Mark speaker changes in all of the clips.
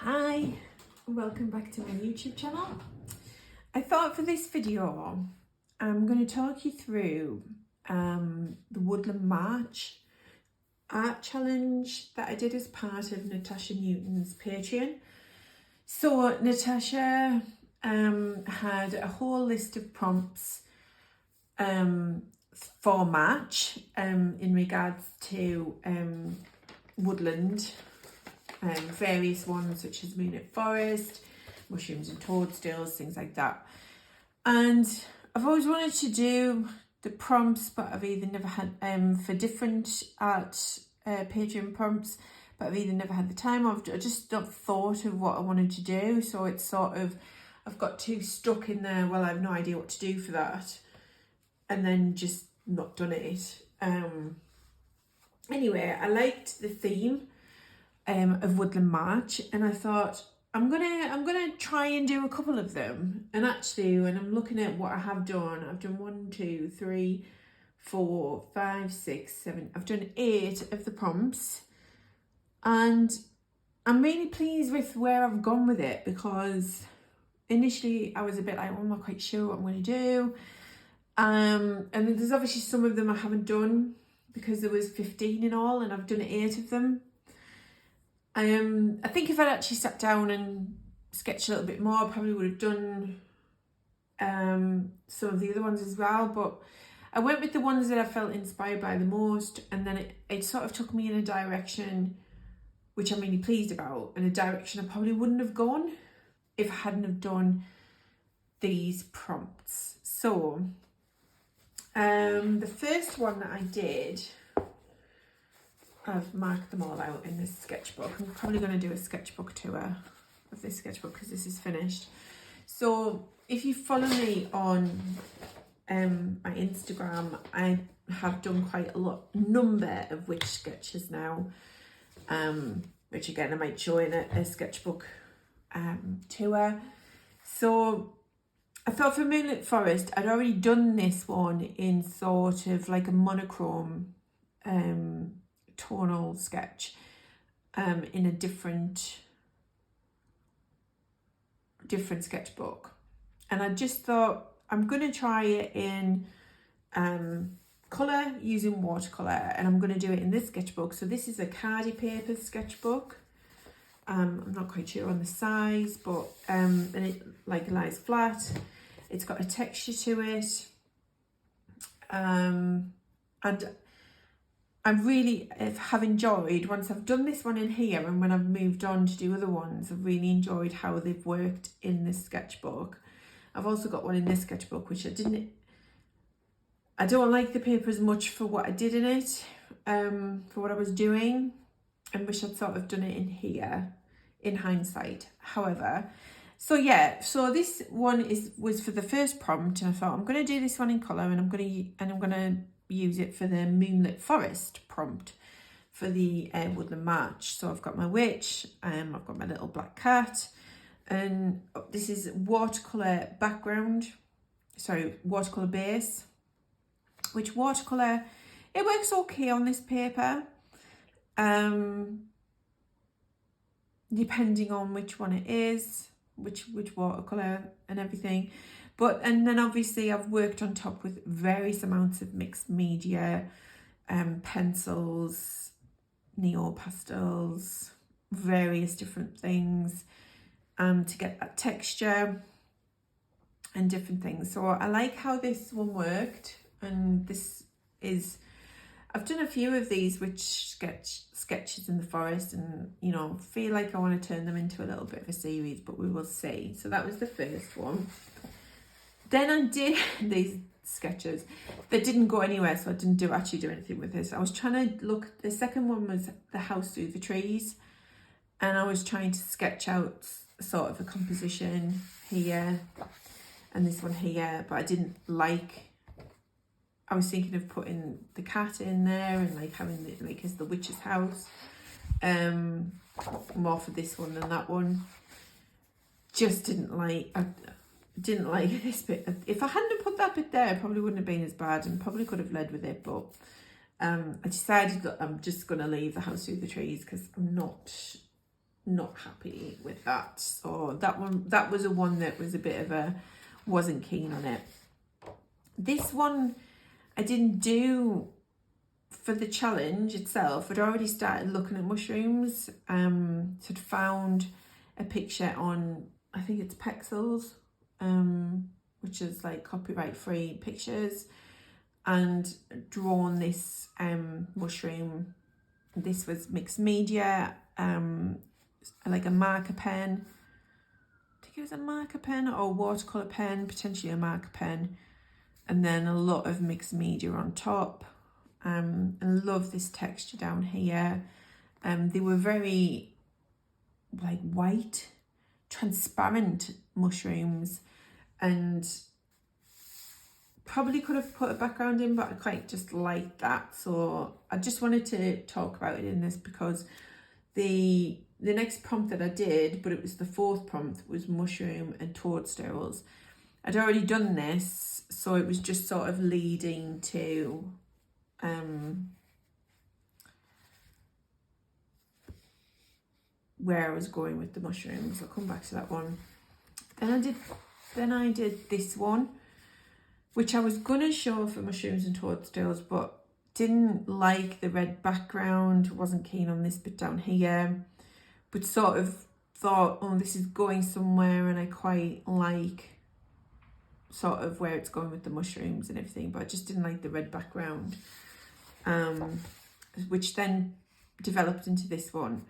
Speaker 1: Hi, welcome back to my YouTube channel. I thought for this video I'm going to talk you through the Woodland March art challenge that I did as part of Natasha Newton's Patreon. So Natasha had a whole list of prompts for March in regards to woodland. Various ones such as moonlit forest, mushrooms and toadstools, things like that. And I've always wanted to do the prompts, but I've either never had for different art Patreon prompts, but I've either never had the time or I just not thought of what I wanted to do. So it's sort of, I've got too stuck in there, well, I have no idea what to do for that, and then just not done it. Anyway, I liked the theme of Woodland March, and I thought I'm gonna try and do a couple of them. And actually, when I'm looking at what I have done, I've done 1, 2, 3, 4, 5, 6, 7. I've done 8 of the prompts, and I'm really pleased with where I've gone with it, because initially I was a bit like, I'm not quite sure what I'm going to do. And there's obviously some of them I haven't done because there was 15 in all, and I've done 8 of them. I think if I'd actually sat down and sketched a little bit more, I probably would have done some of the other ones as well. But I went with the ones that I felt inspired by the most, and then it sort of took me in a direction which I'm really pleased about, and a direction I probably wouldn't have gone if I hadn't have done these prompts. So the first one that I did, I've marked them all out in this sketchbook. I'm probably going to do a sketchbook tour of this sketchbook because this is finished. So if you follow me on my Instagram, I have done quite a number of witch sketches now, which again I might show in a sketchbook tour. So I thought for Moonlit Forest, I'd already done this one in sort of like a monochrome tonal sketch in a different sketchbook, and I just thought I'm going to try it in colour using watercolour, and I'm going to do it in this sketchbook. So this is a cardi paper sketchbook. I'm not quite sure on the size, but and it like lies flat. It's got a texture to it, and I really have enjoyed, once I've done this one in here and when I've moved on to do other ones, I've really enjoyed how they've worked in this sketchbook. I've also got one in this sketchbook which I don't like the paper as much for what I did in it, for what I was doing, and wish I'd sort of done it in here in hindsight. However, so this one was for the first prompt, and I thought I'm going to do this one in colour, and I'm going to use it for the Moonlit Forest prompt for the Woodland March. So I've got my witch, I've got my little black cat, and this is watercolour watercolour base, which watercolour, it works okay on this paper, depending on which one it is, which watercolour and everything. And then obviously I've worked on top with various amounts of mixed media, pencils, neo pastels, various different things, to get that texture and different things. So I like how this one worked, and I've done a few of these which sketches in the forest, and feel like I want to turn them into a little bit of a series, but we will see. So that was the first one. Then I did these sketches that didn't go anywhere, so I didn't actually do anything with this. I was trying to look, the second one was the house through the trees, and I was trying to sketch out sort of a composition here and this one here, but I didn't like, I was thinking of putting the cat in there and like having it like as the witch's house, more for this one than that one. Just didn't like this bit. If I hadn't put that bit there, it probably wouldn't have been as bad, and probably could have led with it, but I decided that I'm just going to leave the house through the trees because I'm not not happy with that. So that was a one that was a bit of a, wasn't keen on it. This one I didn't do for the challenge itself. I'd already started looking at mushrooms. So I'd found a picture on, I think it's Pexels, which is like copyright free pictures, and drawn this mushroom. This was mixed media, like a marker pen. I think it was a marker pen or watercolour pen, potentially a marker pen, and then a lot of mixed media on top. And love this texture down here. They were very like white, transparent mushrooms, and probably could have put a background in, but I quite just like that. So I just wanted to talk about it in this because the next prompt that I did, but it was the fourth prompt, was mushroom and toadstools. I'd already done this, so it was just sort of leading to where I was going with the mushrooms. I'll come back to that one. Then I did this one, which I was gonna show for mushrooms and toadstools, but didn't like the red background, wasn't keen on this bit down here, but sort of thought, oh, this is going somewhere, and I quite like sort of where it's going with the mushrooms and everything, but I just didn't like the red background, which then developed into this one.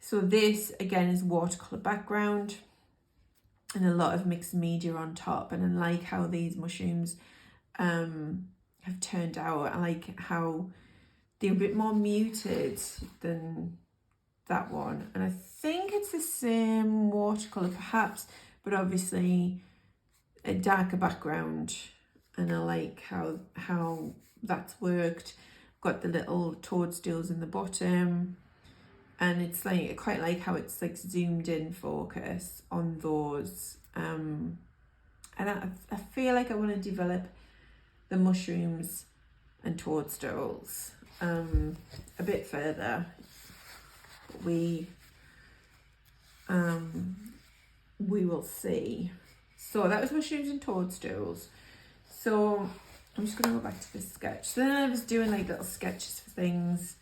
Speaker 1: So this again is watercolor background and a lot of mixed media on top, and I like how these mushrooms have turned out. I like how they're a bit more muted than that one, and I think it's the same watercolor perhaps, but obviously a darker background, and I like how that's worked. Got the little toadstools in the bottom, and it's like I quite like how it's like zoomed in focus on those, and I feel like I want to develop the mushrooms and toadstools a bit further. We will see. So that was mushrooms and toadstools. So I'm just going to go back to this sketch. So then I was doing like little sketches for things.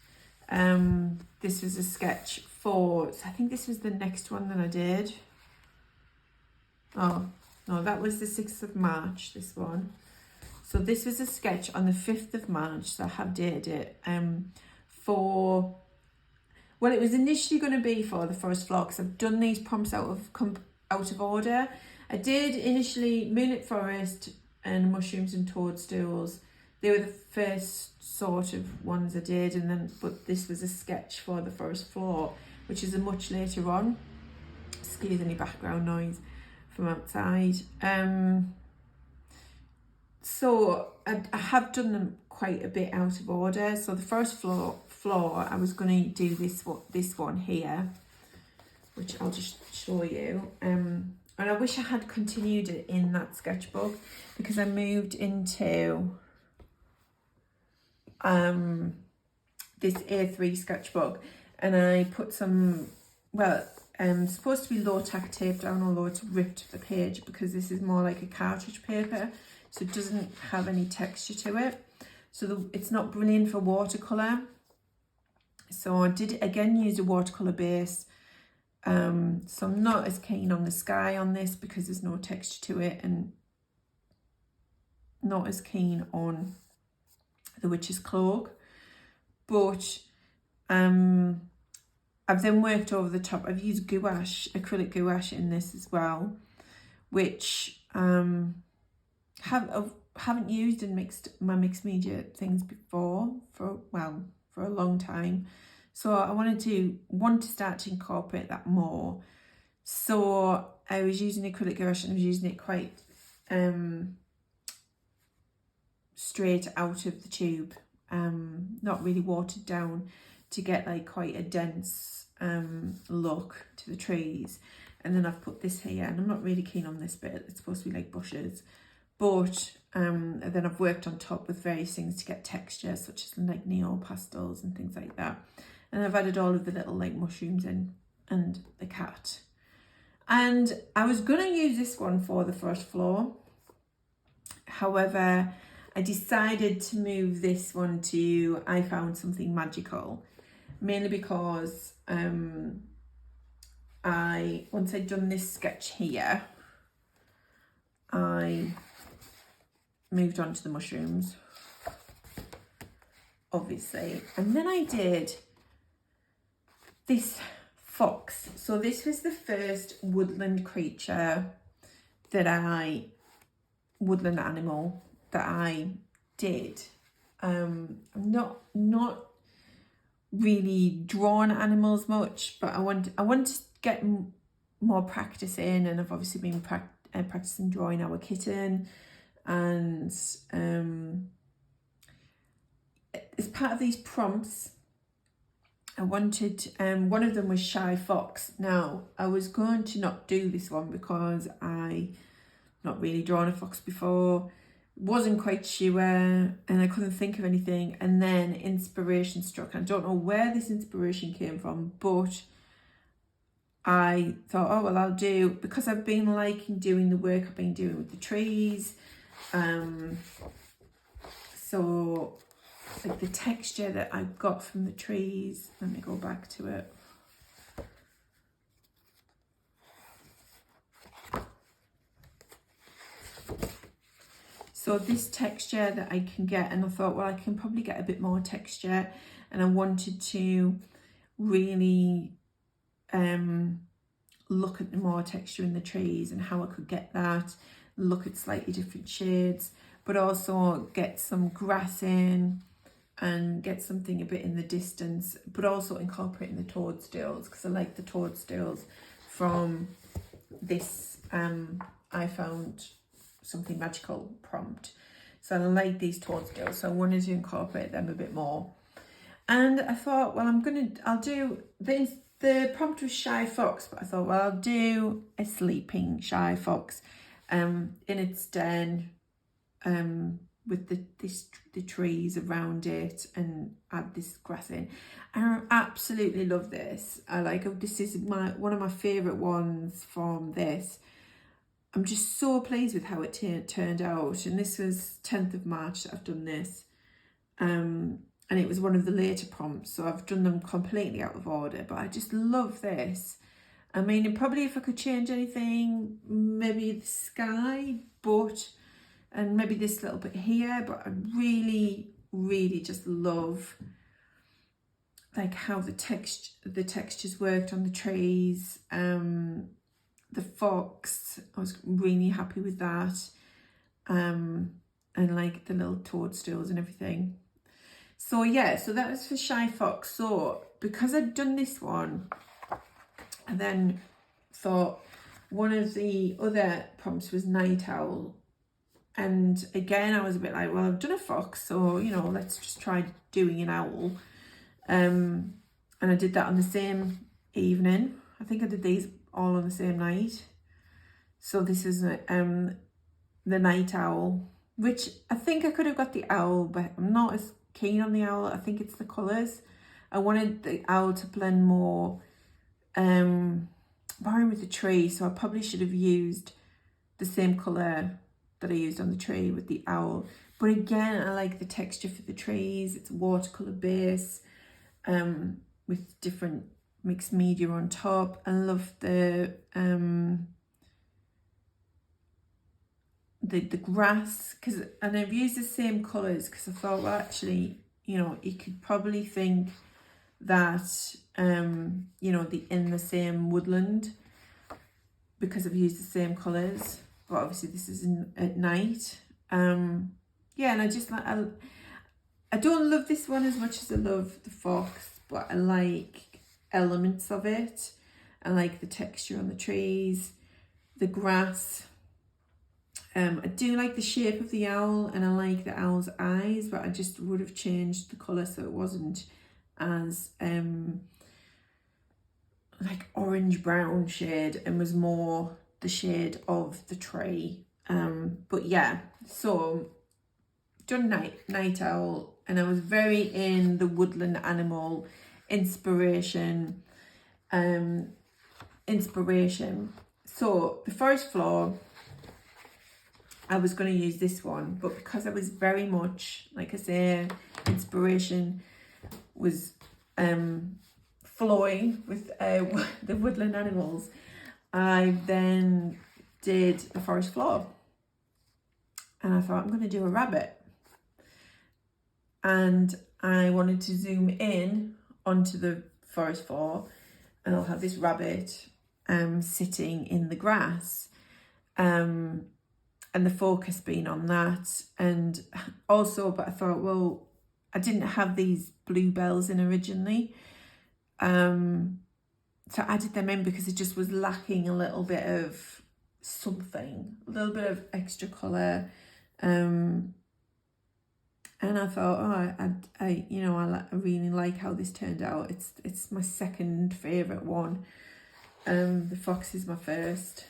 Speaker 1: This was a sketch for, so I think this was the next one that I did. Oh, no, that was the 6th of March, this one. So this was a sketch on the 5th of March, so I have dated it for, well, it was initially going to be for the forest floor, because I've done these prompts out of order. I did initially Moonlit Forest and mushrooms and toadstools. They were the first sort of ones I did, and then but this was a sketch for the forest floor, which is a much later on. Excuse any background noise from outside. So I have done them quite a bit out of order. So the forest floor I was going to do this one here, which I'll just show you. And I wish I had continued it in that sketchbook, because I moved into this A3 sketchbook, and I put some, well, supposed to be low tack tape down, although it's ripped the page because this is more like a cartridge paper, so it doesn't have any texture to it. So it's not brilliant for watercolour. So I did again use a watercolour base. So I'm not as keen on the sky on this because there's no texture to it, and not as keen on the witch's cloak. But I've then worked over the top. I've used gouache, acrylic gouache in this as well, which haven't used in my mixed media things before for a long time. So I want to start to incorporate that more. So I was using acrylic gouache, and I was using it quite straight out of the tube, not really watered down, to get like quite a dense look to the trees. And then I've put this here, and I'm not really keen on this bit. It's supposed to be like bushes, but then I've worked on top with various things to get texture, such as like neo pastels and things like that. And I've added all of the little like mushrooms in. and the cat. And I was going to use this one for the first floor. However, I decided to move this one to I Found Something Magical, mainly because once I'd done this sketch here, I moved on to the mushrooms, obviously, and then I did this fox. So this was the first woodland creature woodland animal that I did. I'm not really drawn animals much, but I want to get more practice in, and I've obviously been practicing drawing our kitten, and as part of these prompts I wanted, one of them was Shy Fox. Now I was going to not do this one because I not really drawn a fox before, wasn't quite sure, and I couldn't think of anything, and then inspiration struck. I don't know where this inspiration came from, but I thought, oh well, I'll do, because I've been liking doing the work I've been doing with the trees, so like the texture that I got from the trees, let me go back to it. So this texture that I can get, and I thought, well, I can probably get a bit more texture, and I wanted to really look at the more texture in the trees and how I could get that, look at slightly different shades, but also get some grass in and get something a bit in the distance, but also incorporating the toadstools, because I like the toadstools from this I Found Something Magical prompt. So I like these toadstools, so I wanted to incorporate them a bit more. And I thought, well, I'll do this. The prompt was Shy Fox, but I thought, well, I'll do a sleeping Shy Fox in its den, with the trees around it, and add this grass in. I absolutely love this. This is one of my favourite ones from this. I'm just so pleased with how it turned out, and this was 10th of March that I've done this, and it was one of the later prompts, so I've done them completely out of order, but I just love this. I mean, probably if I could change anything, maybe the sky, and maybe this little bit here, but I really, really just love like how the textures worked on the trees. The fox, I was really happy with that, and like the little toadstools and everything. So yeah, so that was for Shy Fox. So because I'd done this one, I then thought one of the other prompts was Night Owl, and again I was a bit like, well, I've done a fox, so let's just try doing an owl, and I did that on the same evening. I think I did these all on the same night. So this is the Night Owl, which I think I could have got the owl, but I'm not as keen on the owl. I think it's the colours. I wanted the owl to blend more with the tree, so I probably should have used the same colour that I used on the tree with the owl. But again, I like the texture for the trees. It's a watercolour base, with different mixed media on top. I love the grass, and I've used the same colours because I thought, well, actually, you could probably think that in the same woodland, because I've used the same colours, but obviously this is at night. Yeah, and I just like, I don't love this one as much as I love the fox, but I like elements of it. I like the texture on the trees, the grass. I do like the shape of the owl, and I like the owl's eyes, but I just would have changed the colour so it wasn't as like orange brown shade, and was more the shade of the tree. But yeah, so done night owl, and I was very in the woodland animal inspiration. inspiration. So the forest floor, I was going to use this one, but because I was very much, like I say, inspiration was flowing with the woodland animals, I then did the forest floor. And I thought, I'm going to do a rabbit. And I wanted to zoom in onto the forest floor, and I'll have this rabbit sitting in the grass. And the focus being on that. And also, but I thought, well, I didn't have these bluebells in originally. So I added them in because it just was lacking a little bit of something, a little bit of extra colour. And I thought, oh, I really like how this turned out. It's my second favourite one. The fox is my first.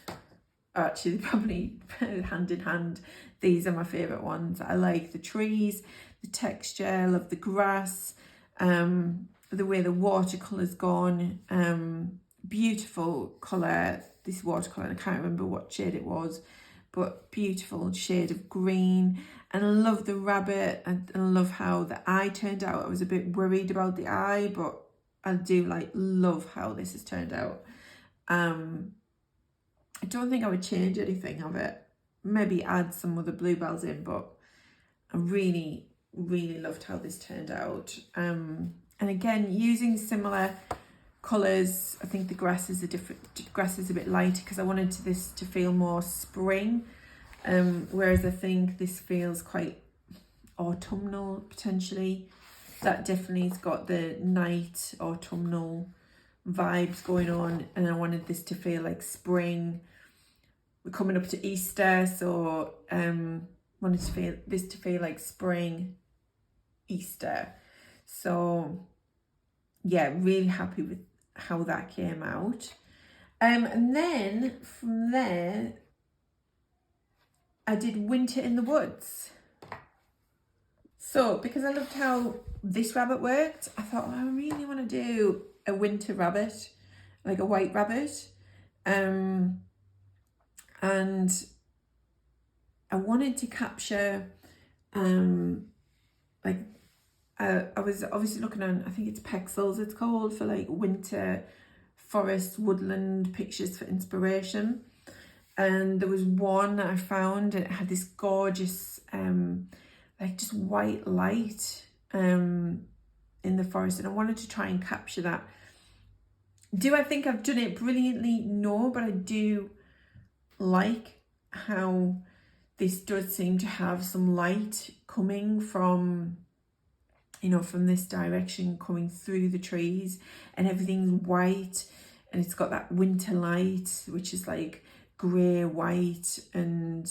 Speaker 1: Actually, probably hand in hand. These are my favourite ones. I like the trees, the texture, I love the grass, the way the watercolour's gone. Beautiful colour, this watercolour. I can't remember what shade it was, but beautiful shade of green. And I love the rabbit, and I love how the eye turned out. I was a bit worried about the eye, but I do love how this has turned out. I don't think I would change anything of it. Maybe add some other bluebells in, but I really, really loved how this turned out. And again, using similar colours. I think the grass is a bit lighter because I wanted this to feel more spring. Whereas I think this feels quite autumnal potentially. That definitely has got the night autumnal vibes going on, and I wanted this to feel like spring. We're coming up to Easter, so wanted this to feel like spring, Easter. So yeah, really happy with how that came out. And then from there, I did Winter in the Woods. So because I loved how this rabbit worked, I thought, I really want to do a winter rabbit, like a white rabbit. And I wanted to capture, I was obviously looking on, I think it's Pexels it's called, for like winter forest woodland pictures for inspiration. And there was one that I found, and it had this gorgeous, just white light in the forest, and I wanted to try and capture that. Do I think I've done it brilliantly? No, but I do like how this does seem to have some light coming from, from this direction, coming through the trees, and everything's white, and it's got that winter light, which is like grey white, and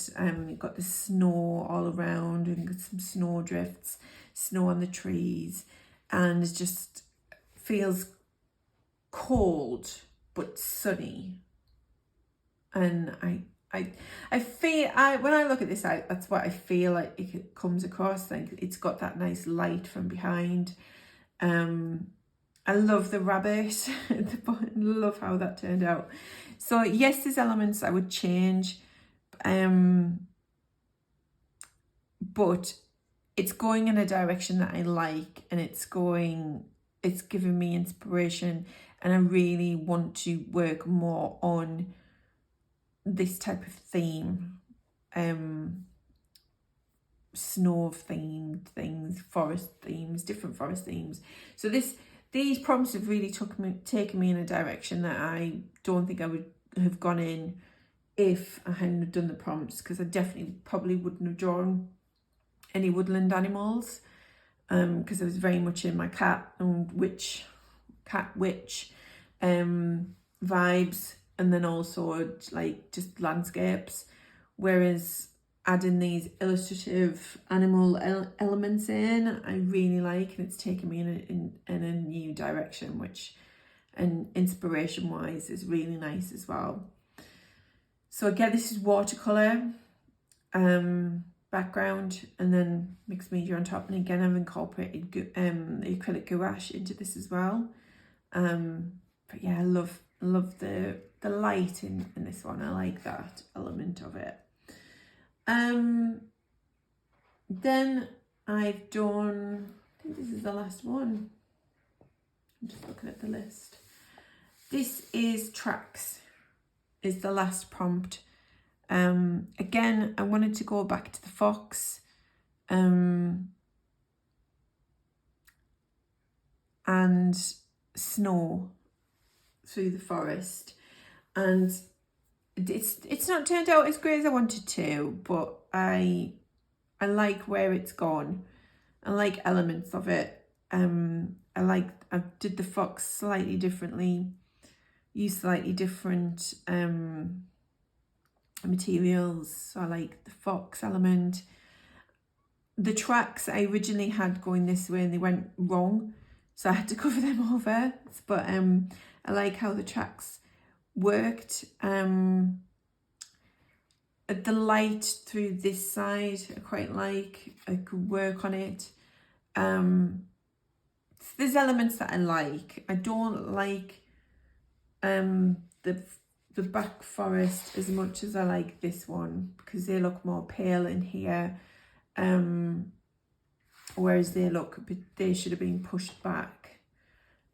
Speaker 1: you've got the snow all around, and got some snow drifts, snow on the trees, and it just feels cold but sunny. And I feel, when I look at this, that's what I feel like it comes across. Like it's got that nice light from behind. I love the rabbit. I love how that turned out. So yes, there's elements I would change, but it's going in a direction that I like, and it's giving me inspiration, and I really want to work more on this type of theme, snow themed things, forest themes, different forest themes. So these prompts have really taken me in a direction that I don't think I would have gone in if I hadn't done the prompts, because I definitely probably wouldn't have drawn any woodland animals, because I was very much in my cat witch vibes, and then also like just landscapes, whereas adding these illustrative animal elements in, I really like, and it's taken me in a new direction, which, and inspiration wise, is really nice as well. So again, this is watercolor background, and then mixed media on top, and again I've incorporated the acrylic gouache into this as well, for But yeah, I love the light in this one. I like that element of it. Then I've done, I think this is the last one. I'm just looking at the list. This is tracks, is the last prompt. Again, I wanted to go back to the fox. And snow through the forest, and it's not turned out as great as I wanted to, but I like where it's gone. I like elements of it. I did the fox slightly differently, used slightly different materials, so I like the fox element. The tracks I originally had going this way and they went wrong, so I had to cover them over, but I like how the tracks worked. The light through this side I quite like. I could work on it. There's elements that I like. I don't like the back forest as much as I like this one, because they look more pale in here. Whereas they should have been pushed back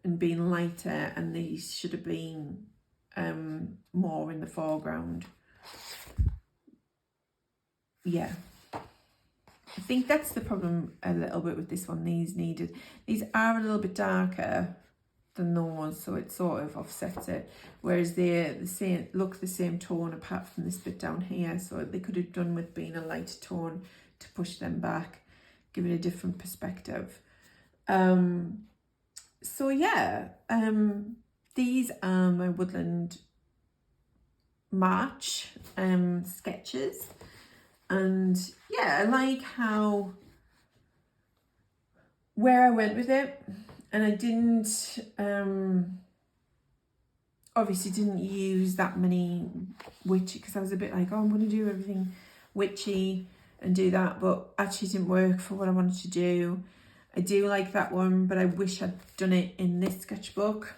Speaker 1: and been lighter, and these should have been more in the foreground. Yeah, I think that's the problem a little bit with this one. These are a little bit darker than those, so it sort of offsets it, whereas they're the same tone apart from this bit down here, so they could have done with being a lighter tone to push them back, give it a different perspective. So yeah, these are my Woodland March sketches, and yeah, I like where I went with it, and I didn't obviously didn't use that many witchy, because I was a bit like, oh, I'm going to do everything witchy and do that, but actually didn't work for what I wanted to do. I do like that one, but I wish I'd done it in this sketchbook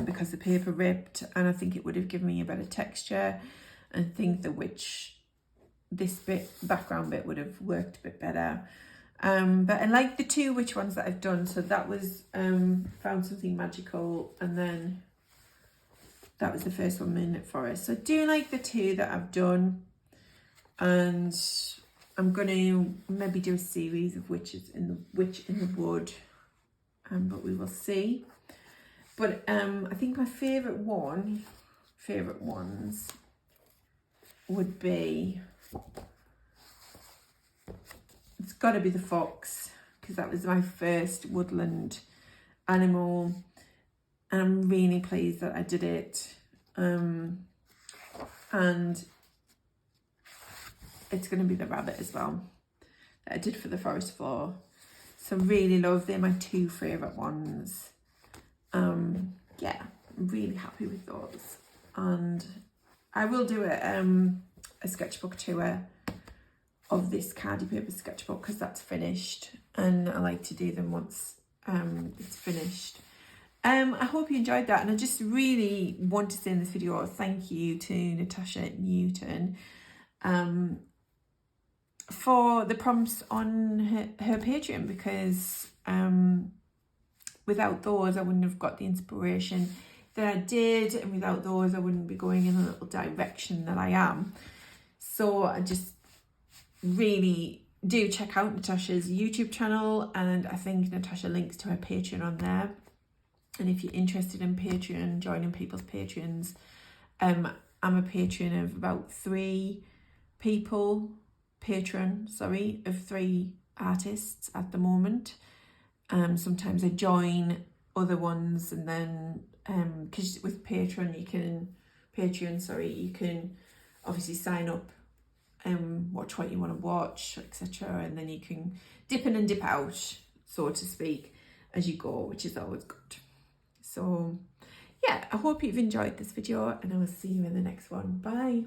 Speaker 1: because the paper ripped, and I think it would have given me a better texture. I think this background bit would have worked a bit better. But I like the two witch ones that I've done. So that was Found Something Magical, and then that was the first one, Moonlit Forest. So I do like the two that I've done, and I'm going to maybe do a series of Witch in the Wood, but we will see. But I think my favourite ones would be, it's got to be the fox, because that was my first woodland animal, and I'm really pleased that I did it. And it's going to be the rabbit as well that I did for the forest floor. So really love, they're my two favourite ones. Yeah, I'm really happy with those, and I will do a sketchbook tour of this Cardi paper sketchbook, because that's finished, and I like to do them once it's finished. I hope you enjoyed that, and I just really want to say in this video thank you to Natasha Newton for the prompts on her Patreon, because without those I wouldn't have got the inspiration that I did, and without those I wouldn't be going in the little direction that I am. So I just really do check out Natasha's YouTube channel, and I think Natasha links to her Patreon on there. And if you're interested in Patreon, joining people's Patreons, I'm a patron of about 3 artists at the moment. Sometimes I join other ones, and then because with Patreon you can obviously sign up and watch what you want to watch, etc., and then you can dip in and dip out, so to speak, as you go, which is always good. So yeah, I hope you've enjoyed this video, and I will see you in the next one. Bye.